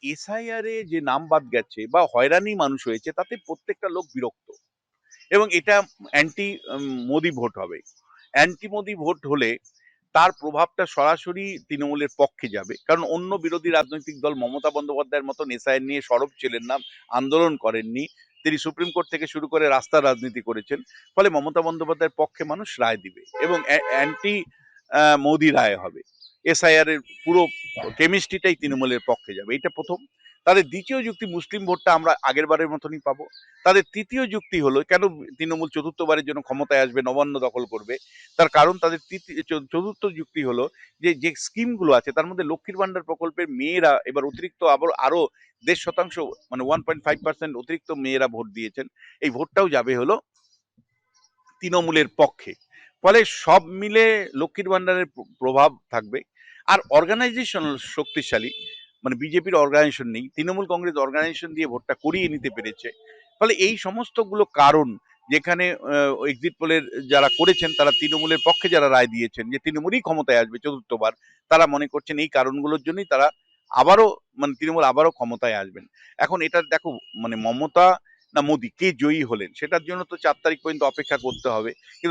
SIR এ যে নাম বাদ গেছে বা হয়রানি মানুষ হয়েছে তাতে প্রত্যেকটা লোক বিরক্ত এবং এটা অ্যান্টি মোদি ভোট হবে। অ্যান্টি মোদি ভোট হলে তার প্রভাবটা সরাসরি তৃণমূলের পক্ষে যাবে। কারণ অন্য বিরোধী রাজনৈতিক দল মমতা বন্দ্যোপাধ্যায়ের মতন এসআইআর নিয়ে সরব ছিলেন না, আন্দোলন করেননি। তিনি সুপ্রিম কোর্ট থেকে শুরু করে রাস্তার রাজনীতি করেছেন। ফলে মমতা বন্দ্যোপাধ্যায়ের পক্ষে মানুষ রায় দিবে এবং অ্যান্টি মোদি রায় হবে। এসআইআর এর পুরো কেমিস্ট্রিটাই তৃণমূলের পক্ষে যাবে। এটা ১ম। তাদের দ্বিতীয় যুক্তি মুসলিম ভোটটা আমরা আগেরবারের মতনই পাবো। তাদের তৃতীয় যুক্তি হলো কেন তৃণমূল চতুর্থবারের জন্য ক্ষমতায় আসবে, নবান্ন দখল করবে। তার কারণ তাদের চতুর্থ যুক্তি হলো যে স্কিমগুলো আছে তার মধ্যে লক্ষ্মীর ভান্ডার প্রকল্পের মেয়েরা এবার অতিরিক্ত আরো ১.৫% মানে 1.5% অতিরিক্ত মেয়েরা ভোট দিয়েছেন। এই ভোটটাও যাবে হলো তৃণমূলের পক্ষে। ফলে সব মিলে লক্ষ্মীর ভান্ডারের প্রভাব থাকবে। আর অর্গানাইজেশন শক্তিশালী, মানে বিজেপির অর্গানাইজেশন নেই, তৃণমূল কংগ্রেস অর্গানাইজেশন দিয়ে ভোটটা করিয়ে নিতে পেরেছে। ফলে এই সমস্তগুলো কারণ, যেখানে এক্সিট পোলের যারা করেছেন তারা তৃণমূলের পক্ষে যারা রায় দিয়েছেন যে তৃণমূলই ক্ষমতায় আসবে চতুর্থবার, তারা মনে করছেন এই কারণগুলোর জন্যই তারা আবারও, মানে তৃণমূল আবারও ক্ষমতায় আসবেন। এখন এটা দেখো, মানে মমতা না মোদি কে জয়ী হলেন সেটার জন্য তো ৪ তারিখ পর্যন্ত অপেক্ষা করতে হবে। কিন্তু